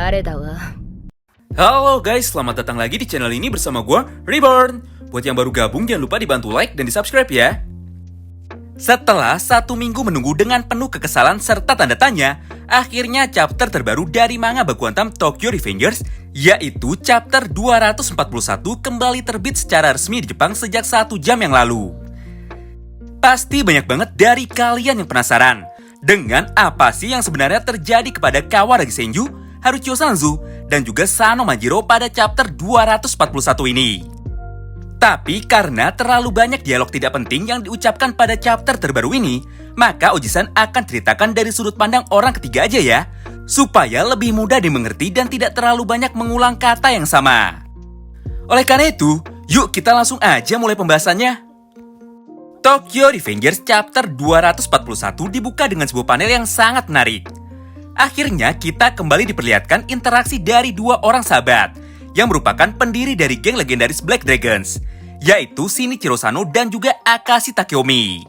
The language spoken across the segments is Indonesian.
誰だわ。 Halo guys, selamat datang lagi di channel ini bersama gue, Reborn. Buat yang baru gabung, jangan lupa dibantu like dan di-subscribe ya. Setelah 1 minggu menunggu dengan penuh kekesalan serta tanda tanya, akhirnya chapter terbaru dari manga baku hantam Tokyo Revengers, yaitu chapter 241 kembali terbit secara resmi di Jepang sejak 1 jam yang lalu. Pasti banyak banget dari kalian yang penasaran dengan apa sih yang sebenarnya terjadi kepada Kawaragi Senju, Haruchio Sanzu, dan juga Sano Majiro pada chapter 241 ini. Tapi karena terlalu banyak dialog tidak penting yang diucapkan pada chapter terbaru ini, maka Oji-san akan ceritakan dari sudut pandang orang ketiga aja ya, supaya lebih mudah dimengerti dan tidak terlalu banyak mengulang kata yang sama. Oleh karena itu, yuk kita langsung aja mulai pembahasannya. Tokyo Revengers chapter 241 dibuka dengan sebuah panel yang sangat menarik. Akhirnya kita kembali diperlihatkan interaksi dari 2 orang sahabat yang merupakan pendiri dari geng legendaris Black Dragons, yaitu Shinichiro Sano dan juga Akashi Takeomi.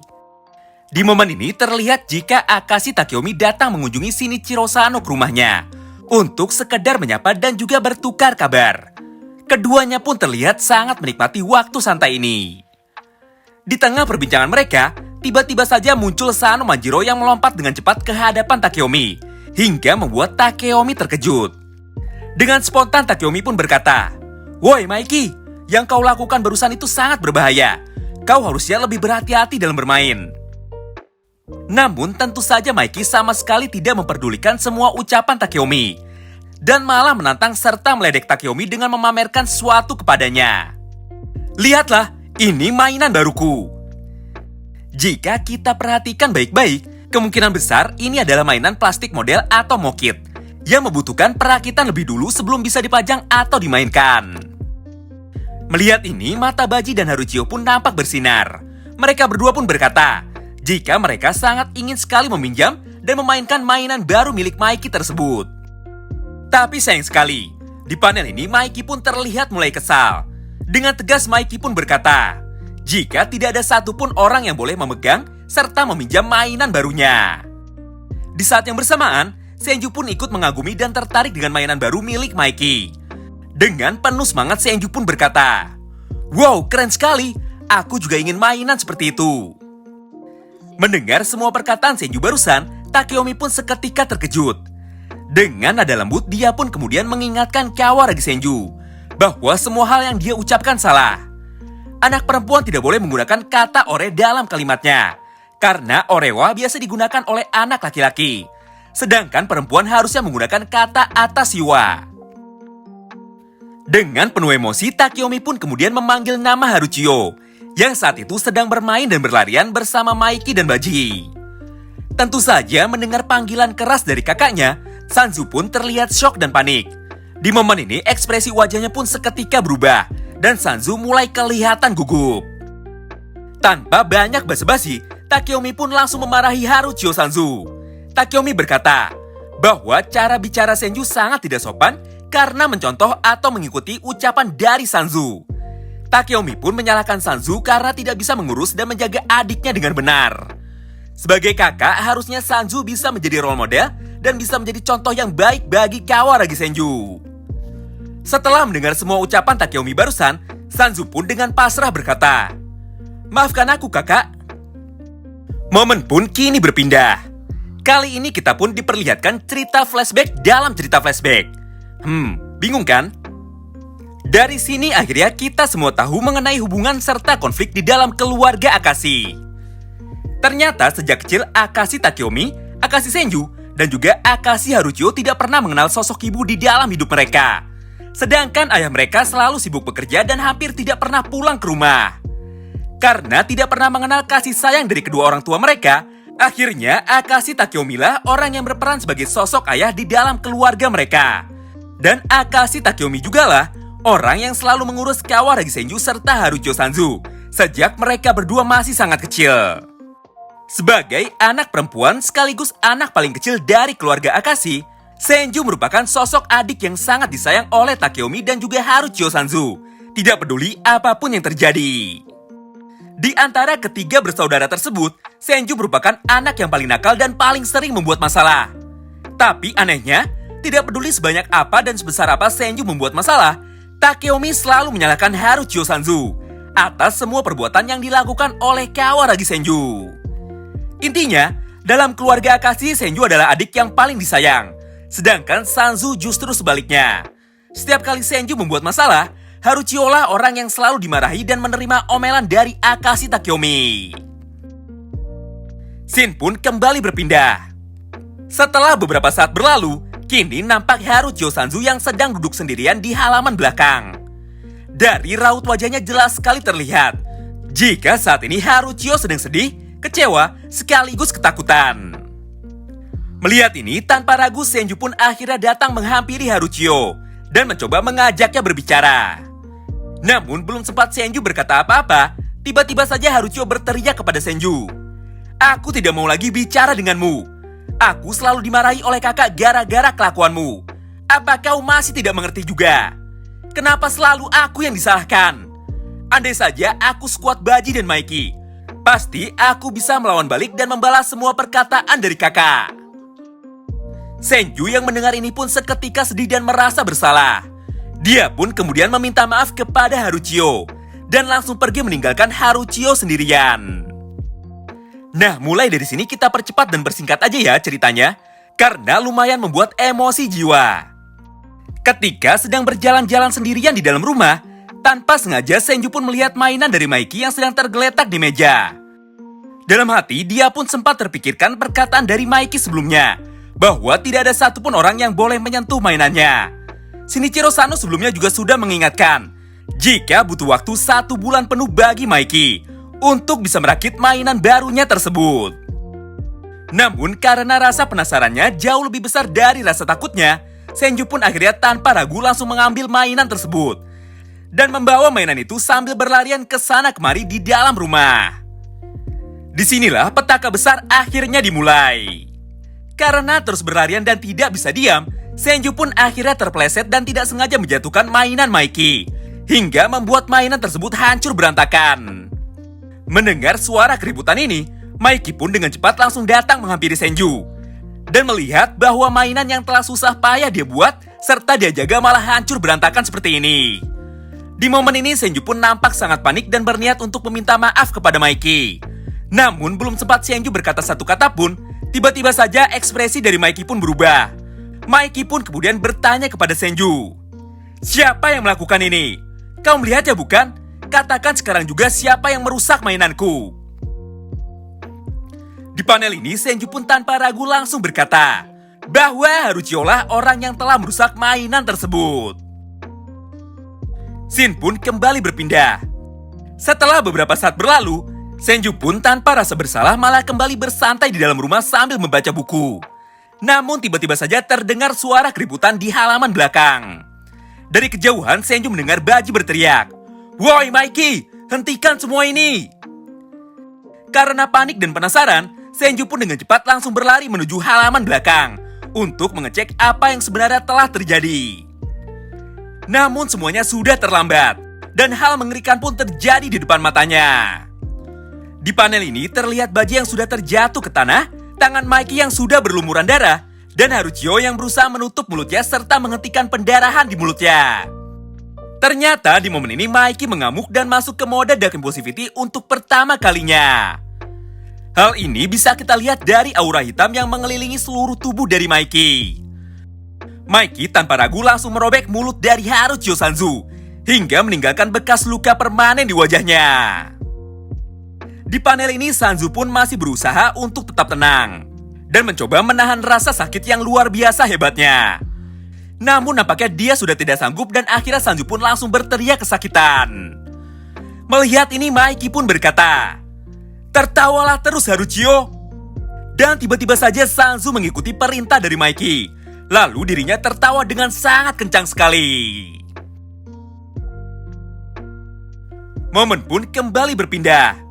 Di momen ini terlihat jika Akashi Takeomi datang mengunjungi Shinichiro Sano ke rumahnya untuk sekedar menyapa dan juga bertukar kabar. Keduanya pun terlihat sangat menikmati waktu santai ini. Di tengah perbincangan mereka, tiba-tiba saja muncul Sano Majiro yang melompat dengan cepat ke hadapan Takeomi, hingga membuat Takeomi terkejut. Dengan spontan Takeomi pun berkata, "Woi Mikey, yang kau lakukan barusan itu sangat berbahaya. Kau harusnya lebih berhati-hati dalam bermain." Namun tentu saja Mikey sama sekali tidak memperdulikan semua ucapan Takeomi, dan malah menantang serta meledek Takeomi dengan memamerkan sesuatu kepadanya. "Lihatlah, ini mainan baruku." Jika kita perhatikan baik-baik, kemungkinan besar ini adalah mainan plastik model atau mokit yang membutuhkan perakitan lebih dulu sebelum bisa dipajang atau dimainkan. Melihat ini, mata Baji dan Haruchio pun nampak bersinar. Mereka berdua pun berkata, jika mereka sangat ingin sekali meminjam dan memainkan mainan baru milik Mikey tersebut. Tapi sayang sekali, di panel ini Mikey pun terlihat mulai kesal. Dengan tegas Mikey pun berkata, jika tidak ada satupun orang yang boleh memegang serta meminjam mainan barunya. Di saat yang bersamaan, Senju pun ikut mengagumi dan tertarik dengan mainan baru milik Mikey. Dengan penuh semangat, Senju pun berkata, "Wow, keren sekali. Aku juga ingin mainan seperti itu." Mendengar semua perkataan Senju barusan, Takeomi pun seketika terkejut. Dengan nada lembut, dia pun kemudian mengingatkan Kawaragi Senju bahwa semua hal yang dia ucapkan salah. Anak perempuan tidak boleh menggunakan kata ore dalam kalimatnya, karena orewa biasa digunakan oleh anak laki-laki. Sedangkan perempuan harusnya menggunakan kata atasiwa. Dengan penuh emosi, Takeomi pun kemudian memanggil nama Haruchio, yang saat itu sedang bermain dan berlarian bersama Mikey dan Baji. Tentu saja mendengar panggilan keras dari kakaknya, Sanzu pun terlihat syok dan panik. Di momen ini, ekspresi wajahnya pun seketika berubah, dan Sanzu mulai kelihatan gugup. Tanpa banyak basa-basi, Takeomi pun langsung memarahi Haruchio Sanzu. Takeomi berkata bahwa cara bicara Senju sangat tidak sopan karena mencontoh atau mengikuti ucapan dari Sanzu. Takeomi pun menyalahkan Sanzu karena tidak bisa mengurus dan menjaga adiknya dengan benar. Sebagai kakak, harusnya Sanzu bisa menjadi role model dan bisa menjadi contoh yang baik bagi Kawaragi Senju. Setelah mendengar semua ucapan Takeomi barusan, Sanzu pun dengan pasrah berkata, "Maafkan aku kakak." Momen pun kini berpindah. Kali ini kita pun diperlihatkan cerita flashback dalam cerita flashback. Bingung kan? Dari sini akhirnya kita semua tahu mengenai hubungan serta konflik di dalam keluarga Akashi. Ternyata sejak kecil Akashi Takeomi, Akashi Senju, dan juga Akashi Haruchio tidak pernah mengenal sosok ibu di dalam hidup mereka. Sedangkan ayah mereka selalu sibuk bekerja dan hampir tidak pernah pulang ke rumah. Karena tidak pernah mengenal kasih sayang dari kedua orang tua mereka, akhirnya Akashi Takeomi lah orang yang berperan sebagai sosok ayah di dalam keluarga mereka. Dan Akashi Takeomi juga lah orang yang selalu mengurus Kawaragi Senju serta Haruchio Sanzu sejak mereka berdua masih sangat kecil. Sebagai anak perempuan sekaligus anak paling kecil dari keluarga Akashi, Senju merupakan sosok adik yang sangat disayang oleh Takeomi dan juga Haruchio Sanzu. Tidak peduli apapun yang terjadi. Di antara ketiga bersaudara tersebut, Senju merupakan anak yang paling nakal dan paling sering membuat masalah. Tapi anehnya, Tidak peduli sebanyak apa dan sebesar apa Senju membuat masalah, Takeomi selalu menyalahkan Haruchio Sanzu atas semua perbuatan yang dilakukan oleh Kawaragi Senju. Intinya, dalam keluarga Akashi, Senju adalah adik yang paling disayang, sedangkan Sanzu justru sebaliknya. Setiap kali Senju membuat masalah, Haruchio lah orang yang selalu dimarahi dan menerima omelan dari Akashi Takeomi. Scene pun kembali berpindah. Setelah beberapa saat berlalu, kini nampak Haruchio Sanzu yang sedang duduk sendirian di halaman belakang. Dari raut wajahnya jelas sekali terlihat jika saat ini Haruchio sedang sedih, kecewa, sekaligus ketakutan. Melihat ini, tanpa ragu Senju pun akhirnya datang menghampiri Haruchio dan mencoba mengajaknya berbicara. Namun belum sempat Senju berkata apa-apa, tiba-tiba saja Haruchio berteriak kepada Senju, "Aku tidak mau lagi bicara denganmu. Aku selalu dimarahi oleh kakak gara-gara kelakuanmu. Apa kau masih tidak mengerti juga? Kenapa selalu aku yang disalahkan? Andai saja aku sekuat Baji dan Maiki, pasti aku bisa melawan balik dan membalas semua perkataan dari kakak." Senju yang mendengar ini pun seketika sedih dan merasa bersalah. Dia pun kemudian meminta maaf kepada Haruchio dan langsung pergi meninggalkan Haruchio sendirian. Nah, mulai dari sini kita percepat dan persingkat aja ya ceritanya, karena lumayan membuat emosi jiwa. Ketika sedang berjalan-jalan sendirian di dalam rumah, tanpa sengaja Senju pun melihat mainan dari Maiki yang sedang tergeletak di meja. Dalam hati, dia pun sempat terpikirkan perkataan dari Maiki sebelumnya, bahwa tidak ada satupun orang yang boleh menyentuh mainannya. Shinichiro Sano sebelumnya juga sudah mengingatkan, jika butuh waktu 1 bulan penuh bagi Maiki untuk bisa merakit mainan barunya tersebut. Namun karena rasa penasarannya jauh lebih besar dari rasa takutnya, Senju pun akhirnya tanpa ragu langsung mengambil mainan tersebut dan membawa mainan itu sambil berlarian ke sana kemari di dalam rumah. Disinilah petaka besar akhirnya dimulai. Karena terus berlarian dan tidak bisa diam, Senju pun akhirnya terpeleset dan tidak sengaja menjatuhkan mainan Maiki, hingga membuat mainan tersebut hancur berantakan. Mendengar suara keributan ini, Maiki pun dengan cepat langsung datang menghampiri Senju dan melihat bahwa mainan yang telah susah payah dia buat serta dia jaga malah hancur berantakan seperti ini. Di momen ini Senju pun nampak sangat panik dan berniat untuk meminta maaf kepada Maiki. Namun belum sempat Senju berkata satu kata pun, tiba-tiba saja ekspresi dari Maiki pun berubah. Maiki pun kemudian bertanya kepada Senju, "Siapa yang melakukan ini? Kau melihat ya bukan? Katakan sekarang juga siapa yang merusak mainanku." Di panel ini Senju pun tanpa ragu langsung berkata bahwa Haruchio lah orang yang telah merusak mainan tersebut. Scene pun kembali berpindah. Setelah beberapa saat berlalu, Senju pun tanpa rasa bersalah malah kembali bersantai di dalam rumah sambil membaca buku. Namun tiba-tiba saja terdengar suara keributan di halaman belakang. Dari kejauhan Senju mendengar Baji berteriak, "Woi Maiki, hentikan semua ini!" Karena panik dan penasaran, Senju pun dengan cepat langsung berlari menuju halaman belakang untuk mengecek apa yang sebenarnya telah terjadi. Namun semuanya sudah terlambat dan hal mengerikan pun terjadi di depan matanya. Di panel ini terlihat Baji yang sudah terjatuh ke tanah, tangan Maiki yang sudah berlumuran darah, dan Haruchio yang berusaha menutup mulutnya serta menghentikan pendarahan di mulutnya. Ternyata di momen ini Maiki mengamuk dan masuk ke mode Dark Impulsivity untuk pertama kalinya. Hal ini bisa kita lihat dari aura hitam yang mengelilingi seluruh tubuh dari Maiki. Maiki tanpa ragu langsung merobek mulut dari Haruchio Sanzu hingga meninggalkan bekas luka permanen di wajahnya. Di panel ini Sanzu pun masih berusaha untuk tetap tenang dan mencoba menahan rasa sakit yang luar biasa hebatnya. Namun nampaknya dia sudah tidak sanggup dan akhirnya Sanzu pun langsung berteriak kesakitan. Melihat ini Maiki pun berkata, "Tertawalah terus Haruchio." Dan tiba-tiba saja Sanzu mengikuti perintah dari Maiki. Lalu dirinya tertawa dengan sangat kencang sekali. Momen pun kembali berpindah.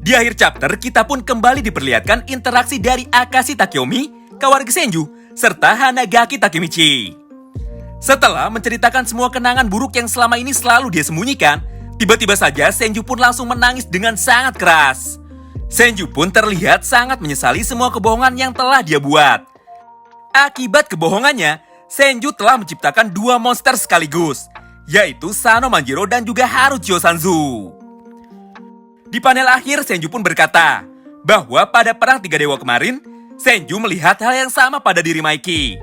Di akhir chapter, kita pun kembali diperlihatkan interaksi dari Akashi Takeomi, Kawaragi Senju, serta Hanagaki Takemichi. Setelah menceritakan semua kenangan buruk yang selama ini selalu dia sembunyikan, tiba-tiba saja Senju pun langsung menangis dengan sangat keras. Senju pun terlihat sangat menyesali semua kebohongan yang telah dia buat. Akibat kebohongannya, Senju telah menciptakan dua monster sekaligus, yaitu Sano Manjiro dan juga Haruchio Sanzu. Di panel akhir, Senju pun berkata bahwa pada perang tiga dewa kemarin, Senju melihat hal yang sama pada diri Mikey.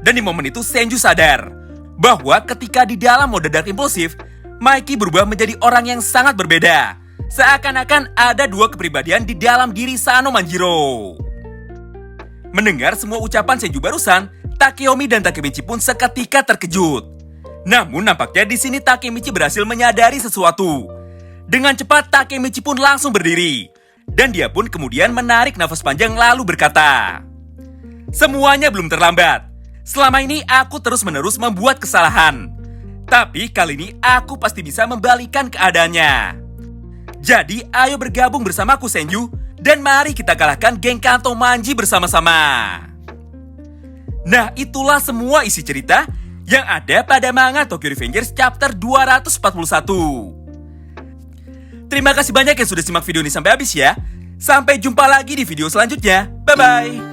Dan di momen itu Senju sadar bahwa ketika di dalam mode Dark Impulsif, Mikey berubah menjadi orang yang sangat berbeda. Seakan-akan ada dua kepribadian di dalam diri Sano Manjiro. Mendengar semua ucapan Senju barusan, Takeyomi dan Takemichi pun seketika terkejut. Namun nampaknya di sini Takemichi berhasil menyadari sesuatu. Dengan cepat Takemichi pun langsung berdiri. Dan dia pun kemudian menarik nafas panjang lalu berkata, "Semuanya belum terlambat. Selama ini aku terus-menerus membuat kesalahan. Tapi kali ini aku pasti bisa membalikan keadaannya. Jadi ayo bergabung bersamaku Senju, dan mari kita kalahkan geng Kanto Manji bersama-sama." Nah, itulah semua isi cerita yang ada pada manga Tokyo Revengers chapter 241. Terima kasih banyak yang sudah simak video ini sampai habis ya. Sampai jumpa lagi di video selanjutnya. Bye-bye.